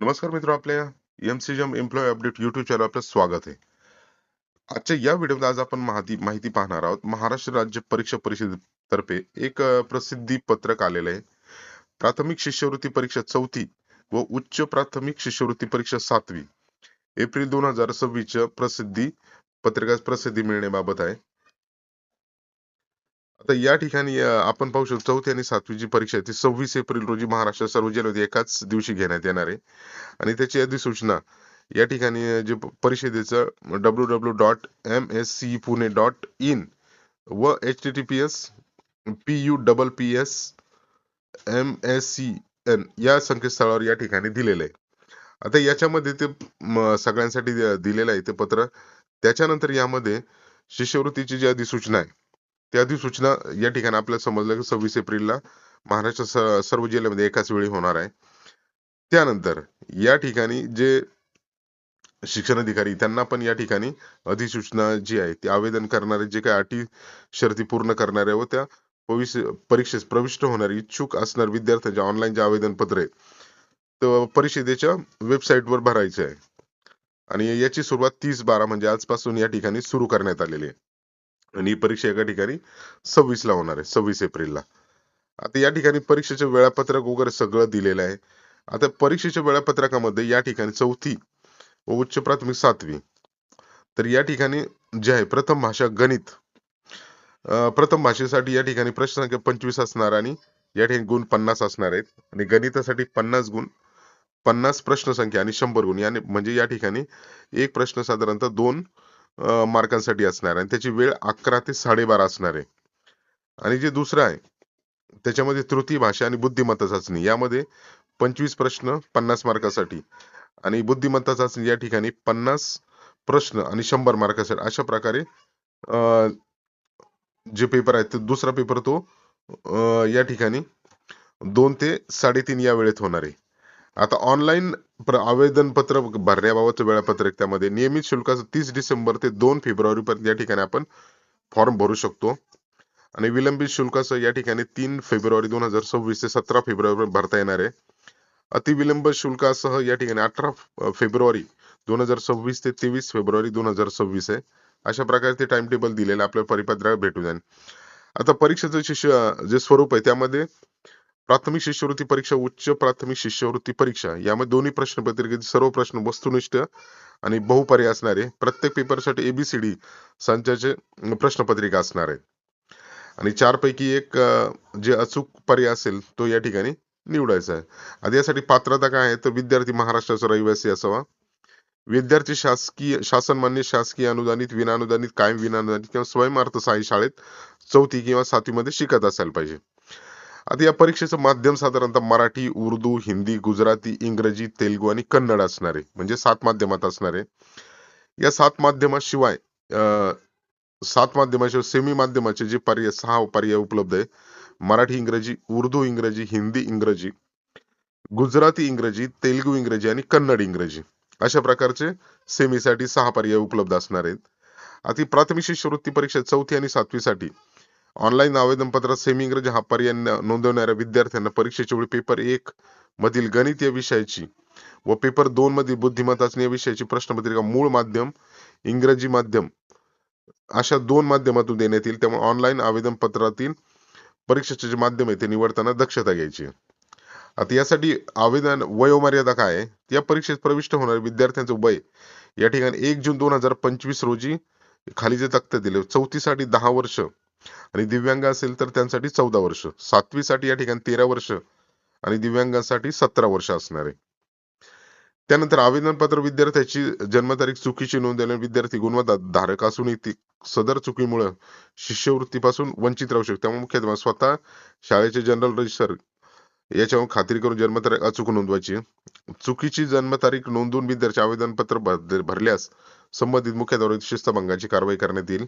नमस्कार मित्र, आपल्या एमसीजम एम्प्लॉय अपडेट युट्यूब चॅनल आपलं स्वागत आहे. आजच्या या व्हिडिओमध्ये आज आपण माहिती माहिती पाहणार आहोत. महाराष्ट्र राज्य परीक्षा परिषदेतर्फे एक प्रसिद्धी पत्रक आलेलं आहे. प्राथमिक शिष्यवृत्ती परीक्षा 4थी व उच्च प्राथमिक शिष्यवृत्ती परीक्षा 7वी एप्रिल 2026 च्या प्रसिद्धी पत्रकास प्रसिद्धी मिळण्याबाबत आहे. आता या ठिकाणी आपण पाहू शकतो 4थी आणि 7वीची परीक्षा आहे ती 26 एप्रिल रोजी महाराष्ट्र सर्व जिल्ह्यामध्ये एकाच दिवशी घेण्यात येणार आहे. आणि त्याची अधिसूचना या ठिकाणी जे परिषदेचं www.mscpune.in व https://PUPPS/MSCN या संकेतस्थळावर या ठिकाणी दिलेलं आहे. आता याच्यामध्ये ते सगळ्यांसाठी दिलेलं आहे ते पत्र. त्याच्यानंतर यामध्ये शिष्यवृत्तीची जी अधिसूचना आहे त्या अधिसूचना या ठिकाणी आपल्याला समजलं की 26 एप्रिलला महाराष्ट्र सर्व जिल्ह्यामध्ये एकाच वेळी होणार आहे. त्यानंतर या ठिकाणी जे शिक्षण अधिकारी त्यांना पण या ठिकाणी अधिसूचना जी आहे ती आवेदन करणारे जे काही अटी शर्ती पूर्ण करणारे व त्या परीक्षेस प्रविष्ट होणारे इच्छुक असणारे विद्यार्थ्यांचे ऑनलाईन जे आवेदन पत्र आहे तर परिषदेच्या वेबसाईटवर भरायचे आहे. आणि याची सुरुवात 30/12 म्हणजे आजपासून या ठिकाणी सुरू करण्यात आलेली आहे. आणि ही परीक्षा एका ठिकाणी 26 ला होणार आहे, 26 एप्रिलला. आता या ठिकाणी परीक्षेचे वेळापत्रक वगैरे सगळं दिलेलं आहे. आता परीक्षेच्या वेळापत्रकामध्ये या ठिकाणी 4थी व उच्च प्राथमिक 7वी तर या ठिकाणी जे आहे प्रथम भाषा गणित, प्रथम भाषेसाठी या ठिकाणी प्रश्न संख्या 25 असणार आणि या ठिकाणी गुण 50 असणार आहेत. आणि गणितासाठी 50 गुण, 50 प्रश्न संख्या आणि 100 गुण, याने म्हणजे या ठिकाणी एक प्रश्न साधारणतः 2 मार्कांसाठी असणार आणि त्याची वेळ 11 ते 12:30 असणार आहे. आणि जे दुसरं आहे त्याच्यामध्ये तृतीय भाषा आणि बुद्धिमत्ता चाचणी, यामध्ये 25 प्रश्न 50 मार्कासाठी आणि बुद्धिमत्ता चाचणी या ठिकाणी 50 प्रश्न आणि 100 मार्कासाठी, अशा प्रकारे जे पेपर आहेत दुसरा पेपर तो या ठिकाणी 2 ते 3:30 या वेळेत होणार आहे. आता ऑनलाईन आवेदन पत्र भरण्याबाबतचं वेळापत्रक, त्यामध्ये नियमित शुल्काचं 30 डिसेंबर ते 2 फेब्रुवारी पर्यंत या ठिकाणी आपण फॉर्म भरू शकतो. आणि विलंबित शुल्कासह या ठिकाणी 3 फेब्रुवारी 2026 ते 17 फेब्रुवारी पर्यंत भरता येणार आहे. अतिविलंब शुल्कासह या ठिकाणी 18 फेब्रुवारी 2026 ते 23 फेब्रुवारी 2026 आहे. अशा प्रकारे ते टाइम टेबल दिलेलं आपल्या परिपत्रकात भेटून जाईल. आता परीक्षेचं जे स्वरूप आहे त्यामध्ये प्राथमिक शिष्यवृत्ती परीक्षा, उच्च प्राथमिक शिष्यवृत्ती परीक्षा यामध्ये दोन्ही प्रश्नपत्रिकेचे सर्व प्रश्न वस्तुनिष्ठ आणि बहुपर्याय असणार आहे. प्रत्येक पेपरसाठी ABCD संचाचे प्रश्नपत्रिका असणार आहे. आणि 4 पैकी एक जे अचूक पर्याय असेल तो या ठिकाणी निवडायचा आहे. आता यासाठी पात्रता काय आहे तर विद्यार्थी महाराष्ट्राचा रहिवासी असावा. विद्यार्थी शासनमान्य शासकीय अनुदानित, विनाअनुदानित, कायम विनाअनुदानित किंवा स्वयंअर्थ सहाय्य शाळेत 4थी किंवा 7वी मध्ये शिकत असायला पाहिजे. आता या परीक्षेचं माध्यम साधारणतः मराठी, उर्दू, हिंदी, गुजराती, इंग्रजी, तेलुगू आणि कन्नड असणार आहे. म्हणजे 7 माध्यमात असणार आहे. या 7 माध्यमाशिवाय 7 माध्यमाशिवाय सेमी माध्यमाचे जे पर्याय 6 पर्याय उपलब्ध आहे. मराठी इंग्रजी, उर्दू इंग्रजी, हिंदी इंग्रजी, गुजराती इंग्रजी, तेलुगू इंग्रजी आणि कन्नड इंग्रजी, अशा प्रकारचे सेमीसाठी 6 पर्याय उपलब्ध असणार आहेत. आता प्राथमिक शिष्यवृत्ती परीक्षा 4थी आणि 7वी साठी ऑनलाईन आवेदन पत्रात सेमी इंग्रजी हा पर्याय नोंदवणाऱ्या विद्यार्थ्यांना परीक्षेच्या वेळी पेपर 1 मधील गणित या विषयाची व पेपर 2 मधील बुद्धिमत्ता चाचणी या विषयाची प्रश्नपत्रिका मूळ माध्यम, इंग्रजी माध्यम अशा 2 माध्यमातून देण्यात येईल. त्यामुळे ऑनलाईन आवेदन पत्रातील परीक्षेचे जे माध्यम आहे ते निवडताना दक्षता घ्यायची. आता यासाठी आवेदन वयोमर्यादा काय आहे, या परीक्षेत प्रविष्ट होणाऱ्या विद्यार्थ्यांचं वय या ठिकाणी 1 जून 2025 रोजी खाली जे तक्ते दिले, 4थी साठी 10 वर्ष आणि दिव्यांग असेल तर त्यांसाठी 14 वर्ष, 7वी साठी या ठिकाणी 13 वर्ष आणि दिव्यांगांसाठी 17 वर्ष असणार आहे. त्यानंतर आवेदन पत्र विद्यार्थ्याची जन्मतारीख चुकीची नोंदवल्याने विद्यार्थी गुणवत्ता धारक असूनही ती सदर चुकीमुळे शिष्यवृत्तीपासून वंचित राहू शकते. त्यामुळे मुख्यतः स्वतः शाळेचे जनरल रजिस्टर याच्यावर खात्री करून जन्मतारीख अचूक नोंदवायची. चुकीची जन्मतारीख नोंदवून विद्यार्थी आवेदन पत्र भरल्यास संबंधित मुख्याध्यापकावर शिस्तभंगाची कारवाई करण्यात येईल.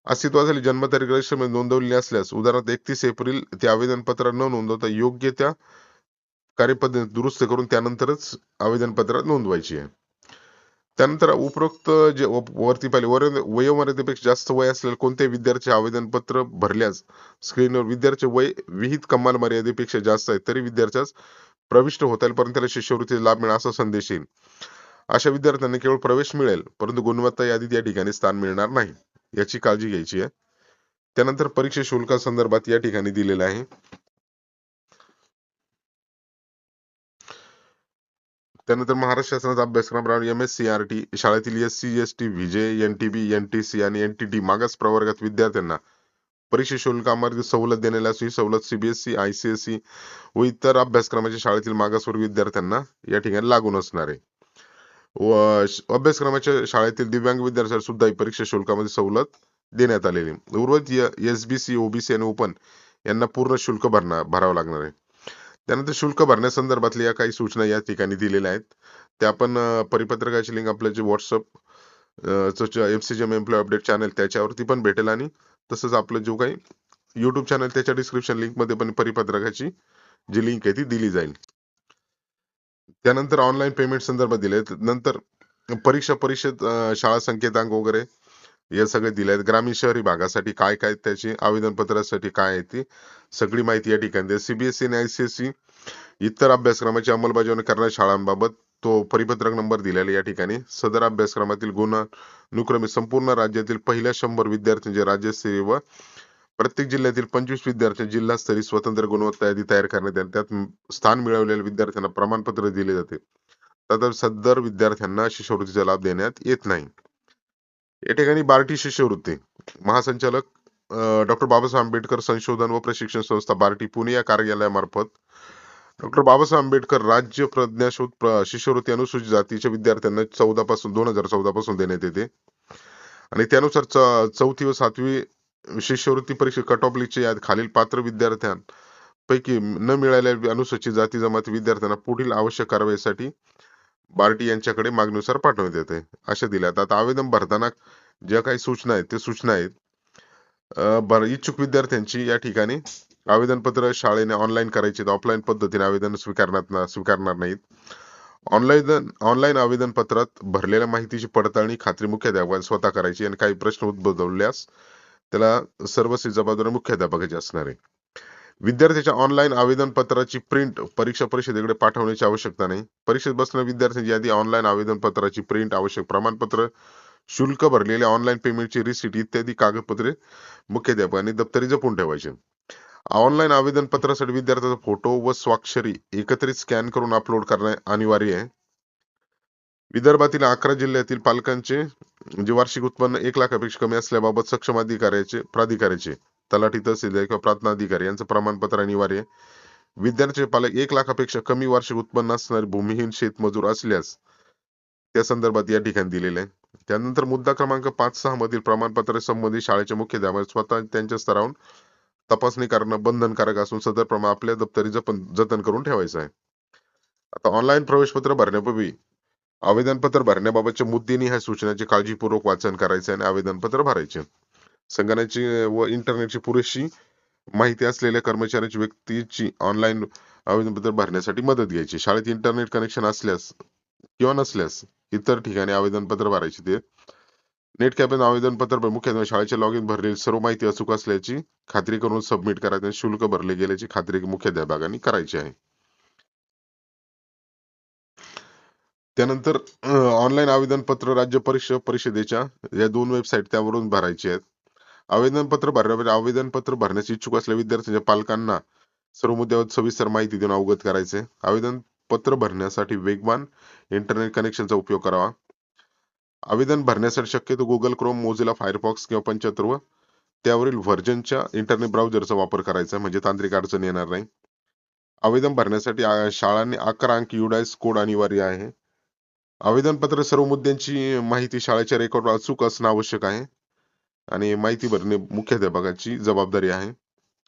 अस्तित्वात असलेली जन्मतारीख रजिस्टरमध्ये नोंदवलेली असल्यास उदाहरणार्थ 31 एप्रिल ते आवेदन पत्र न नोंदवता योग्य त्या कार्यपद्धती दुरुस्त करून त्यानंतरच आवेदन पत्रात नोंदवायची आहे. त्यानंतर उपरोक्त जे वरती पाहिले वयोमर्यादेपेक्षा जास्त वय असलेल्या कोणत्याही विद्यार्थी आवेदन पत्र भरल्यास स्क्रीनवर विद्यार्थी वय विहित कमाल मर्यादेपेक्षा जास्त आहे तरी विद्यार्थ्यास प्रविष्ट होता येईल पर्यंत त्याला शिष्यवृत्तीचा लाभ मिळेल असा संदेश येईल. अशा विद्यार्थ्यांना केवळ प्रवेश मिळेल, परंतु गुणवत्ता यादीत या ठिकाणी स्थान मिळणार नाही, याची काळजी घ्यायची आहे. त्यानंतर परीक्षा शुल्कासंदर्भात या ठिकाणी दिलेलं आहे. त्यानंतर महाराष्ट्र शासनाचा अभ्यासक्रम MSCRT शाळेतील SC ST VJ NTB NTC आणि NTT मागास प्रवर्गात विद्यार्थ्यांना परीक्षा शुल्कामध्ये सवलत देण्याला ही सवलत CBSE ICSE व इतर अभ्यासक्रमाच्या शाळेतील मागासवर्गीय विद्यार्थ्यांना या ठिकाणी लागू नसणार आहे. व अभ्यासक्रमाच्या शाळेतील दिव्यांग विद्यार्थ्यांना सुद्धा ही परीक्षा शुल्कामध्ये सवलत देण्यात आलेली आहे. उर्वरित SBC OBC आणि ओपन यांना पूर्ण शुल्क भरावं लागणार आहे. त्यानंतर शुल्क भरण्यासंदर्भातल्या या काही सूचना या ठिकाणी दिलेल्या आहेत. त्या आपण परिपत्रकाची लिंक आपलं जे WhatsApp FCGM employee update channel त्याच्यावरती पण भेटेल, आणि तसंच आपलं जो काही युट्यूब चॅनल त्याच्या डिस्क्रिप्शन लिंक मध्ये पण परिपत्रकाची जी लिंक आहे ती दिली जाईल. त्यानंतर ऑनलाईन पेमेंट संदर्भात दिले. नंतर परीक्षा परिषद शाळा संकेतांक वगैरे हे सगळे दिले आहेत. ग्रामीण शहरी भागासाठी काय काय त्याची आवेदन पत्रासाठी काय आहे ती सगळी माहिती या ठिकाणी दिली. CBSE आणि ICSE इतर अभ्यासक्रमाची अंमलबजावणी करणाऱ्या शाळांबाबत तो परिपत्रक नंबर दिलेला या ठिकाणी. सदर अभ्यासक्रमातील गुणानुक्रमे संपूर्ण राज्यातील पहिल्या 100 विद्यार्थ्यांचे राज्यस्तरीय व प्रत्येक जिल्ह्यातील 25 विद्यार्थ्यांचे जिल्हास्तरीय स्वतंत्र गुणवत्ता यादी तयार करण्यात येते. त्यात स्थान मिळवलेल्या विद्यार्थ्यांना प्रमाणपत्र दिले जाते. तर सदर विद्यार्थ्यांना शिष्यवृत्तीचा लाभ देण्यात येत नाही. या ठिकाणी बार्टी शिष्यवृत्ती महासंचालक डॉक्टर बाबासाहेब आंबेडकर संशोधन व प्रशिक्षण संस्था बार्टी पुणे या कार्यालयामार्फत डॉक्टर बाबासाहेब आंबेडकर राज्य प्रज्ञाशोध शिष्यवृत्ती अनुसूचित जातीच्या विद्यार्थ्यांना 2014 पासून देण्यात येते. आणि त्यानुसार 4थी व 7वी शिष्यवृत्ती परीक्षा कट ऑफ लिस्टची यादी खालील पात्र विद्यार्थ्यांपैकी न मिळालेल्या अनुसूचित जाती जमाती विद्यार्थ्यांना पुढील आवश्यक कारवाईसाठी बार्टी यांच्याकडे मागणीनुसार पाठवण्यात येते अशा दिल्यात. आता आवेदन भरताना ज्या काही सूचना आहेत ते सूचना आहेत. इच्छुक विद्यार्थ्यांची या ठिकाणी आवेदन पत्र शाळेने ऑनलाईन करायचे, ऑफलाईन पद्धतीने आवेदन स्वीकारणार नाहीत. ऑनलाईन आवेदन पत्रात भरलेल्या माहितीची पडताळणी खात्री मुख्याध्यापकाने स्वतः करायची, आणि काही प्रश्न उद्भवल्यास त्याला सर्वस्वी जबाबदारी मुख्याध्यापकाची असणार आहे. विद्यार्थ्याच्या ऑनलाईन आवेदन पत्राची प्रिंट परीक्षा परिषदेकडे पाठवण्याची आवश्यकता नाही. परीक्षेत बसणाऱ्या विद्यार्थ्यांची यादी, ऑनलाईन आवेदन पत्राची प्रिंट, आवश्यक प्रमाणपत्र, शुल्क भरलेल्या ऑनलाईन पेमेंटची रिसिट इत्यादी कागदपत्रे मुख्याध्यापकांनी दप्तरी जपून ठेवायचे. ऑनलाईन आवेदन पत्रासाठी विद्यार्थ्याचा फोटो व स्वाक्षरी एकत्रित स्कॅन करून अपलोड करणे अनिवार्य आहे. विदर्भातील 11 जिल्ह्यातील पालकांचे जे वार्षिक उत्पन्न 1 लाखापेक्षा कमी असल्याबाबत सक्षम प्राधिकाऱ्याचे तलाठी तहसीलदार किंवा प्रांताधिकारी यांचं प्रमाणपत्र अनिवार्य आहे. विद्यार्थ्याचे पालक 1 लाखापेक्षा कमी वार्षिक उत्पन्न असणारे भूमिहीन शेतमजूर असल्यास त्या संदर्भात या ठिकाणी दिलेलं आहे. त्यानंतर मुद्दा क्रमांक 5-6 मधील प्रमाणपत्र संबंधित शाळेच्या मुख्याध्यापक स्वतः त्यांच्या स्तरावरून तपासणी करणं बंधनकारक असून सदर प्रमाण आपल्या दप्तरी जतन करून ठेवायचं आहे. आता ऑनलाईन प्रवेशपत्र भरण्यापूर्वी आवेदनपत्र भरण्याबाबतच्या मुद्देनी ह्या सूचनांचे काळजीपूर्वक वाचन करायचे आणि आवेदनपत्र भरायचे. संगणकाची व इंटरनेटची पुरेशी माहिती असलेल्या कर्मचाऱ्यांची व्यक्तीची ऑनलाईन आवेदनपत्र भरण्यासाठी मदत घ्यायची. शाळेत इंटरनेट कनेक्शन असल्यास किंवा नसल्यास इतर ठिकाणी आवेदनपत्र भरायचे. ते नेट कॅफेत आवेदनपत्र मुख्य शाळेचे लॉग इन भरलेली सर्व माहिती अचूक असल्याची खात्री करून सबमिट करायचे. शुल्क भरले गेल्याची खात्री मुख्याध्यापकांनी करायची आहे. त्यानंतर ऑनलाईन आवेदनपत्र राज्य परीक्षा परिषदेच्या या 2 वेबसाईट त्यावरून भरायचे आहेत. आवेदनपत्र भरण्यापूर्वी आवेदनपत्र भरण्यास इच्छुक असलेल्या विद्यार्थ्यांच्या पालकांना सर्व मुद्द्यावर सविस्तर माहिती देऊन अवगत करायचे. आवेदन पत्र भरण्यासाठी वेगवान इंटरनेट कनेक्शनचा उपयोग करावा. आवेदन भरण्यासाठी शक्यतो गुगल क्रोम, मोझिला फायरफॉक्स किंवा 75 व त्यावरील व्हर्जनच्या इंटरनेट ब्राउझरचा वापर करायचा, म्हणजे तांत्रिक अडचण येणार नाही. आवेदन भरण्यासाठी शाळांनी 11 अंकी UDIS कोड अनिवार्य आहे. आवेदनपत्र सर्व मुद्द्यांची माहिती शाळेच्या रेकॉर्डवर अचूक असणं आवश्यक आहे आणि माहिती भरणे मुख्याध्यापकाची जबाबदारी आहे.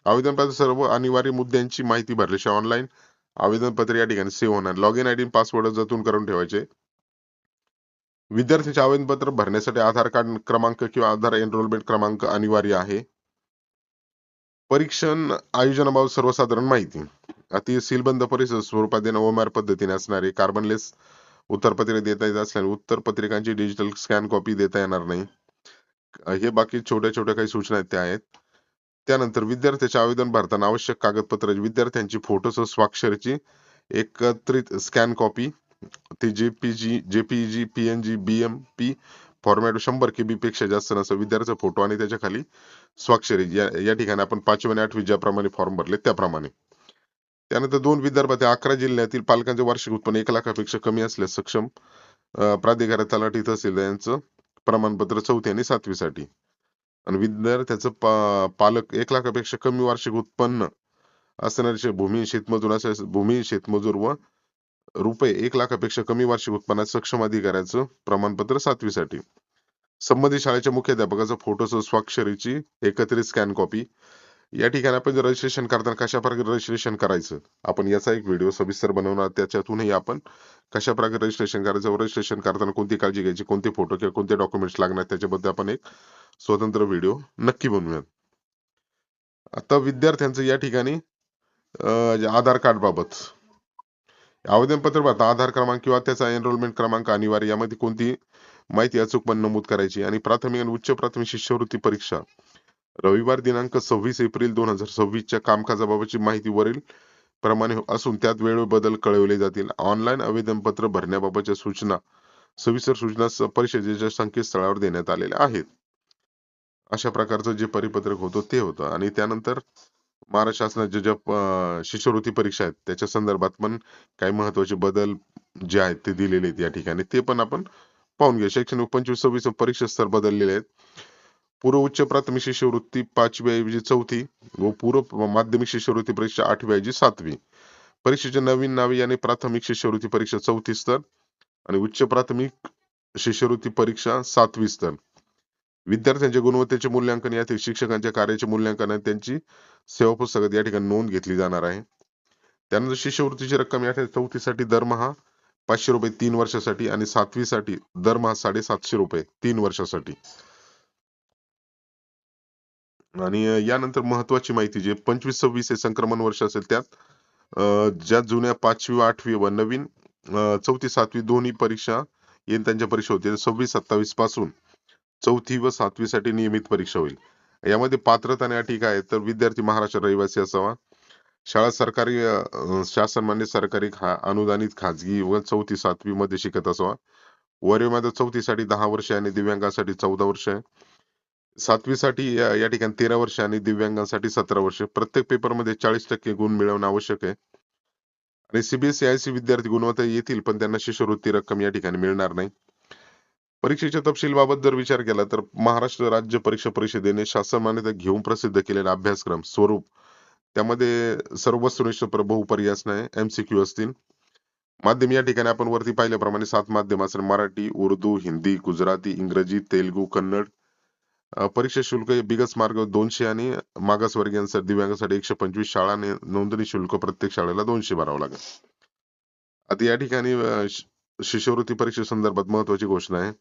आवेदनपत्र सर्व अनिवार्य मुद्द्यांची माहिती भरल्याशिवाय ऑनलाईन आवेदनपत्र या ठिकाणी सेव्ह होणार. लॉग इन ID पासवर्ड जतन करून ठेवायचे. विद्यार्थ्यांचे आवेदनपत्र भरण्यासाठी आधार कार्ड क्रमांक किंवा आधार एनरोलमेंट क्रमांक अनिवार्य आहे. परीक्षण आयोजनाबाबत सर्वसाधारण माहिती. अति सीलबंद परीक्षा स्वरूपात देणं OMR पद्धतीने असणारे कार्बनलेस उत्तरपत्रिका देता येत असल्याने उत्तरपत्रिकांची डिजिटल स्कॅन कॉपी देता येणार नाही. हे बाकी छोट्या छोट्या काही सूचना आहेत त्या आहेत. त्यानंतर विद्यार्थ्याचे आवेदन भरताना आवश्यक कागदपत्र विद्यार्थ्यांची फोटोसह स्वाक्षरीची एकत्रित स्कॅन कॉपी, ते JPG, PNG, BMP format 100 KB पेक्षा जास्त नसतं. विद्यार्थ्याचा फोटो आणि त्याच्या खाली स्वाक्षरी. या ठिकाणी आपण 5वी आणि 8वी ज्याप्रमाणे फॉर्म भरले त्याप्रमाणे. त्यानंतर 2 विदर्भातील 11 जिल्ह्यातील पालकांचे वार्षिक उत्पन्न 1 लाखापेक्षा कमी असल्यास सक्षम प्राधिकार, तलाठी, तहसील यांचं प्रमाणपत्र 4थी आणि 7वी साठी. आणि विद्यार्थ्याचं पालक 1 लाखापेक्षा कमी वार्षिक उत्पन्न असणारे भूमिहीन शेतमजूर व रुपये 1 लाखापेक्षा कमी वार्षिक उत्पन्नात सक्षम अधिकाऱ्याचं प्रमाणपत्र 7वी साठी. संबंधित शाळेच्या मुख्याध्यापकाचा फोटोसह स्वाक्षरीची एकत्रित स्कॅन कॉपी. या ठिकाणी आपण जर रजिस्ट्रेशन करताना कशा प्रकारे रजिस्ट्रेशन करायचं, आपण याचा एक व्हिडिओ सविस्तर बनवणार. त्याच्यातूनही आपण कशा प्रकारे रजिस्ट्रेशन करायचं, रजिस्ट्रेशन करताना कोणती काळजी घ्यायची, कोणते फोटो किंवा कोणते डॉक्युमेंट्स लागणार, त्याच्याबद्दल आपण एक स्वतंत्र व्हिडिओ नक्की बनवूयात. आता विद्यार्थ्यांचं या ठिकाणी आधार कार्ड बाबत आवेदनपत्र भरता आधार क्रमांक किंवा त्याचा एनरोलमेंट क्रमांक अनिवार्य. यामध्ये कोणती माहिती अचूकपणे नमूद करायची. आणि प्राथमिक आणि उच्च प्राथमिक शिष्यवृत्ती परीक्षा रविवार दिनांक 26 एप्रिल 2026 कामकाजाबाबतची माहिती वरील प्रमाणे असून त्यात वेळ बदल कळवले जातील. ऑनलाईन आवेदनपत्र भरण्याबाबतच्या सविस्तर सूचना परिषदेच्या संकेतस्थळावर देण्यात आलेल्या आहेत. अशा प्रकारचं जे परिपत्रक होतं ते होतं. आणि त्यानंतर महाराष्ट्र शासनाच्या ज्या शिष्यवृत्ती परीक्षा आहेत त्याच्या संदर्भात पण काही महत्वाचे बदल जे आहेत ते दिलेले आहेत या ठिकाणी, ते पण आपण पाहून घ्या. शैक्षणिक 25-26 परीक्षा स्तर बदललेले आहेत. पूर्व उच्च प्राथमिक शिष्यवृत्ती 5वी ऐवजी 4थी व पूर्व माध्यमिक शिष्यवृत्ती परीक्षा 8वी ऐवजी 7वी. परीक्षेचे नवीन नावे आणि प्राथमिक शिष्यवृत्ती परीक्षा 4थी स्तर आणि उच्च प्राथमिक शिष्यवृत्ती परीक्षा 7वी स्तर. विद्यार्थ्यांच्या गुणवत्तेचे मूल्यांकन, यातील शिक्षकांच्या कार्याचे मूल्यांकन आणि त्यांची सेवा पुस्तकात या ठिकाणी नोंद घेतली जाणार आहे. त्यानंतर शिष्यवृत्तीची रक्कम या ठिकाणी 4थी साठी दरमहा 500 रुपये 3 वर्षासाठी आणि 7वी साठी दरमहा 750 रुपये 3 वर्षासाठी. आणि यानंतर महत्वाची माहिती जे 25-26 हे संक्रमण वर्ष असेल त्यात ज्या जुन्या 5वी व 8वी व नवीन 4थी 7वी दोन्ही परीक्षा येईल त्यांच्या परीक्षा होतील 26-27 पासून 4थी व 7वी साठी नियमित परीक्षा होईल. यामध्ये पात्रता आणि अटी काय आहेत, तर विद्यार्थी महाराष्ट्र रहिवासी असावा, शाळा सरकारी शासन मान्य सरकारी अनुदानित खाजगी व 4थी 7वी मध्ये शिकत असावा. वयोमर्यादा 4थी साठी 10 वर्ष आणि दिव्यांगासाठी 14 वर्ष आहे. 7वी साठी या ठिकाणी 13 वर्ष आणि दिव्यांगांसाठी 17 वर्ष. प्रत्येक पेपर मध्ये 40% गुण मिळवणं आवश्यक आहे. आणि सीबीएसई आयसी विद्यार्थी गुणवत्ता येतील पण त्यांना शिष्यवृत्ती रक्कम या ठिकाणी मिळणार नाही. परीक्षेच्या तपशीलबाबत जर विचार केला तर महाराष्ट्र राज्य परीक्षा परिषदेने शासन मान्यता घेऊन प्रसिद्ध केलेला अभ्यासक्रम स्वरूप, त्यामध्ये सर्व वस्तुनिष्ठ बहुपर्याय असणे, MCQ असतील. माध्यम या ठिकाणी आपण वरती पाहिल्याप्रमाणे 7 माध्यम असेल, मराठी, उर्दू, हिंदी, गुजराती, इंग्रजी, तेलुगू, कन्नड. परीक्षा शुल्क बिगस मार्ग 200 आणि मागासवर्गीयांसाठी दिव्यांगासाठी 125. शाळा नोंदणी शुल्क प्रत्येक शाळेला 200 भरावं लागेल. आता या ठिकाणी शिष्यवृत्ती परीक्षे संदर्भात महत्वाची घोषणा आहे.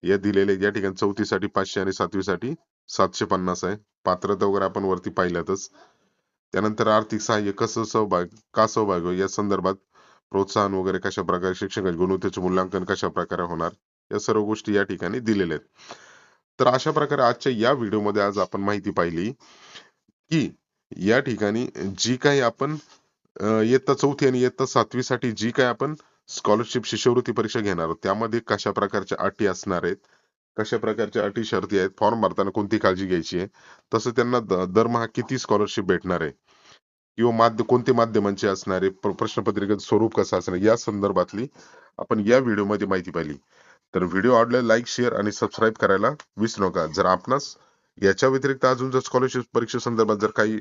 या दिलेले या ठिकाणी 4थी साठी 500 आणि 7वी साठी 750 आहे. पात्रता वगैरे आपण वरती पाहिल्यातच. त्यानंतर आर्थिक सहाय्य कसं सहभाग या संदर्भात प्रोत्साहन वगैरे कशा प्रकारे, शिक्षकांच्या गुणवत्तेचे मूल्यांकन कशा प्रकारे होणार, या सर्व गोष्टी या ठिकाणी दिलेल्या आहेत. तर अशा प्रकारे आजच्या या व्हिडिओमध्ये आज आपण माहिती पाहिली की या ठिकाणी जी काही आपण इयत्ता 4थी आणि इयत्ता 7वी साठी जी काही आपण स्कॉलरशिप शिष्यवृत्ती परीक्षा घेणार आहोत त्यामध्ये कशा प्रकारच्या अटी असणार आहेत, कशा प्रकारच्या अटी शर्ती आहेत, फॉर्म भरताना कोणती काळजी घ्यायची आहे, तसं त्यांना दरमहा किती स्कॉलरशिप भेटणार आहे किंवा कोणते माध्यमांचे असणार आहे, प्रश्नपत्रिकेचं स्वरूप कसं असणार, या संदर्भातली आपण या व्हिडिओमध्ये माहिती पाहिली. तर व्हिडिओ आवडल्यास लाईक, शेअर आणि सबस्क्राईब करायला विसरू नका. जर आपणास याच्या व्यतिरिक्त अजून जर स्कॉलरशिप परीक्षे संदर्भात जर काही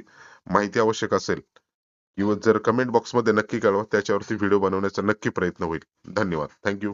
माहिती आवश्यक असेल किंवा जर कमेंट बॉक्समध्ये नक्की कळवा, त्याच्यावरती व्हिडिओ बनवण्याचा नक्की प्रयत्न होईल. धन्यवाद. थँक्यू.